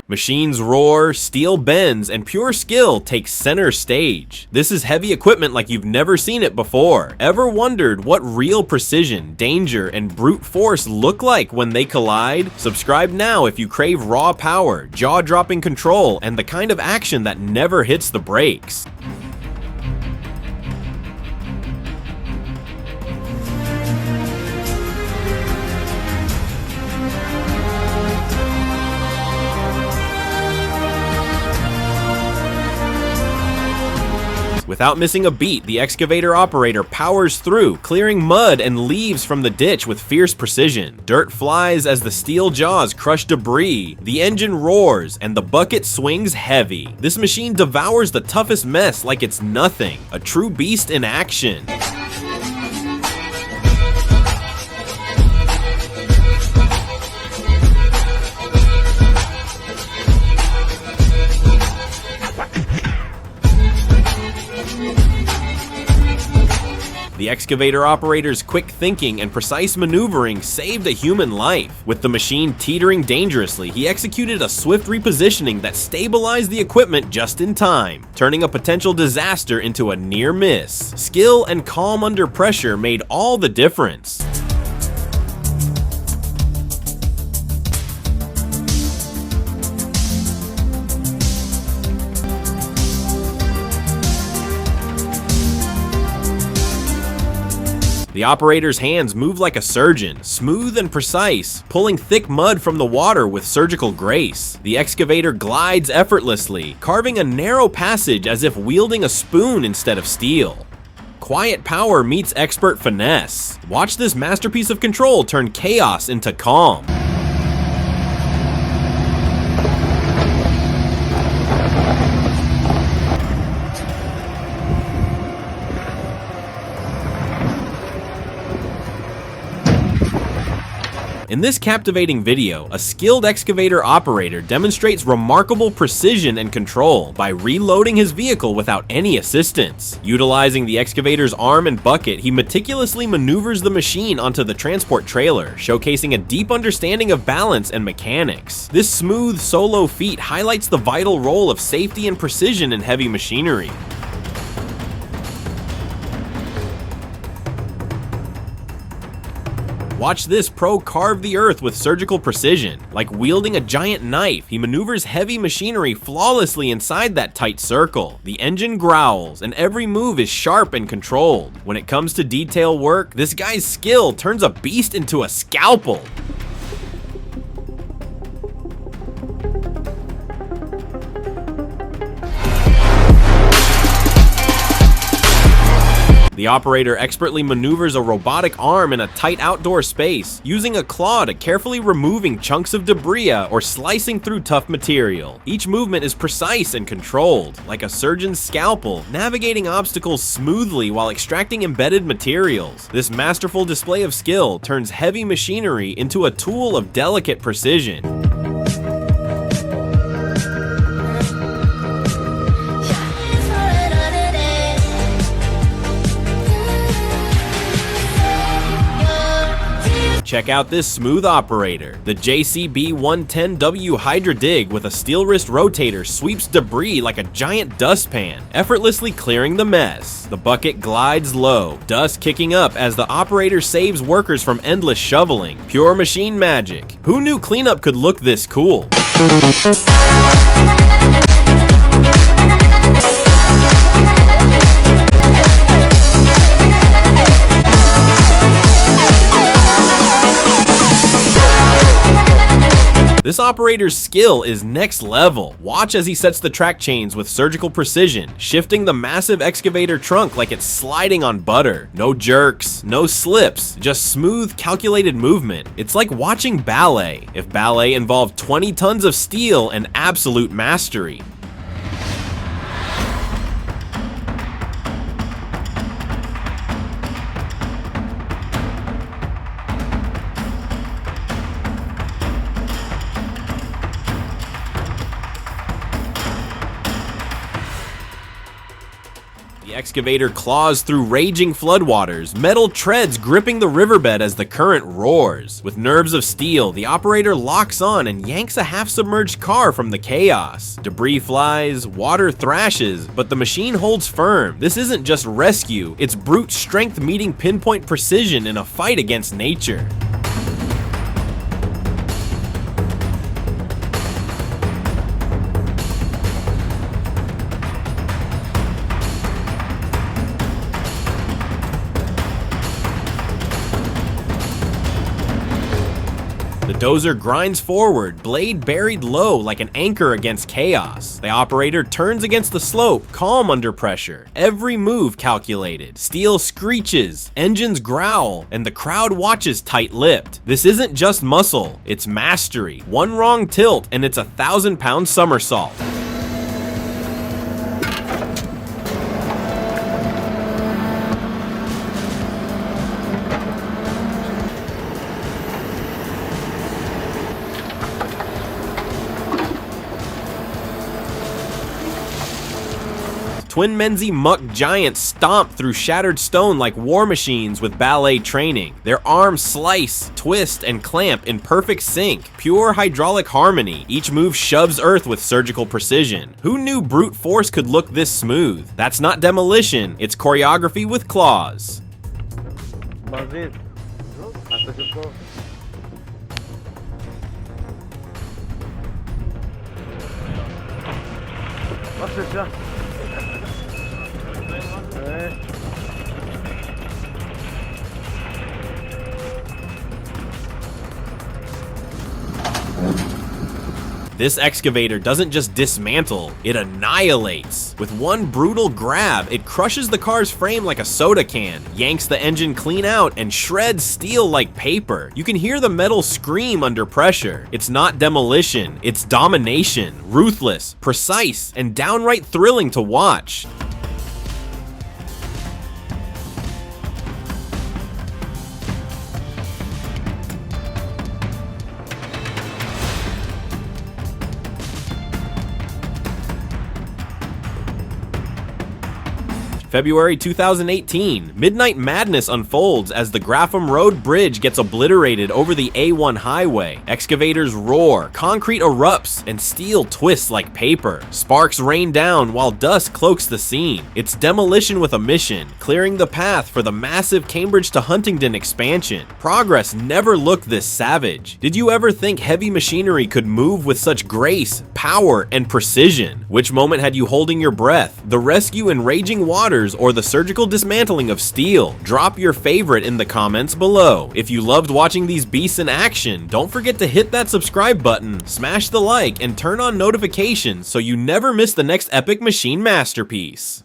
Machines roar, steel bends, and pure skill takes center stage. This is heavy equipment like you've never seen it before. Ever wondered what real precision, danger, and brute force look like when they collide? Subscribe now if you crave raw power, jaw-dropping control, and the kind of action that never hits the brakes. Without missing a beat, the excavator operator powers through, clearing mud and leaves from the ditch with fierce precision. Dirt flies as the steel jaws crush debris, the engine roars, and the bucket swings heavy. This machine devours the toughest mess like it's nothing, a true beast in action. The excavator operator's quick thinking and precise maneuvering saved a human life. With the machine teetering dangerously, he executed a swift repositioning that stabilized the equipment just in time, turning a potential disaster into a near miss. Skill and calm under pressure made all the difference. The operator's hands move like a surgeon, smooth and precise, pulling thick mud from the water with surgical grace. The excavator glides effortlessly, carving a narrow passage as if wielding a spoon instead of steel. Quiet power meets expert finesse. Watch this masterpiece of control turn chaos into calm. In this captivating video, a skilled excavator operator demonstrates remarkable precision and control by reloading his vehicle without any assistance. Utilizing the excavator's arm and bucket, he meticulously maneuvers the machine onto the transport trailer, showcasing a deep understanding of balance and mechanics. This smooth solo feat highlights the vital role of safety and precision in heavy machinery. Watch this pro carve the earth with surgical precision. Like wielding a giant knife, he maneuvers heavy machinery flawlessly inside that tight circle. The engine growls, and every move is sharp and controlled. When it comes to detail work, this guy's skill turns a beast into a scalpel. The operator expertly maneuvers a robotic arm in a tight outdoor space, using a claw to carefully removing chunks of debris or slicing through tough material. Each movement is precise and controlled, like a surgeon's scalpel, navigating obstacles smoothly while extracting embedded materials. This masterful display of skill turns heavy machinery into a tool of delicate precision. Check out this smooth operator. The JCB-110W Hydra Dig with a steel wrist rotator sweeps debris like a giant dustpan, effortlessly clearing the mess. The bucket glides low, dust kicking up as the operator saves workers from endless shoveling. Pure machine magic. Who knew cleanup could look this cool? This operator's skill is next level. Watch as he sets the track chains with surgical precision, shifting the massive excavator trunk like it's sliding on butter. No jerks, no slips, just smooth, calculated movement. It's like watching ballet, if ballet involved 20 tons of steel and absolute mastery. The The excavator claws through raging floodwaters, metal treads gripping the riverbed as the current roars. With nerves of steel, the operator locks on and yanks a half-submerged car from the chaos. Debris flies, water thrashes, but the machine holds firm. This isn't just rescue, it's brute strength meeting pinpoint precision in a fight against nature. The Dozer grinds forward, blade buried low like an anchor against chaos. The operator turns against the slope, calm under pressure. Every move calculated. Steel screeches, engines growl, and the crowd watches tight-lipped. This isn't just muscle, it's mastery. One wrong tilt and it's a 1,000-pound somersault. Twin Menzie muck giants stomp through shattered stone like war machines with ballet training. Their arms slice, twist, and clamp in perfect sync. Pure hydraulic harmony. Each move shoves earth with surgical precision. Who knew brute force could look this smooth? That's not demolition, it's choreography with claws. This excavator doesn't just dismantle, it annihilates. With one brutal grab, it crushes the car's frame like a soda can, yanks the engine clean out, and shreds steel like paper. You can hear the metal scream under pressure. It's not demolition, it's domination. Ruthless, precise, and downright thrilling to watch. February 2018, midnight madness unfolds as the Grapham Road Bridge gets obliterated over the A1 highway. Excavators roar, concrete erupts, and steel twists like paper. Sparks rain down while dust cloaks the scene. It's demolition with a mission, clearing the path for the massive Cambridge to Huntingdon expansion. Progress never looked this savage. Did you ever think heavy machinery could move with such grace, power, and precision? Which moment had you holding your breath? The rescue in raging waters or the surgical dismantling of steel? Drop your favorite in the comments below. If you loved watching these beasts in action, don't forget to hit that subscribe button, smash the like, and turn on notifications so you never miss the next epic machine masterpiece.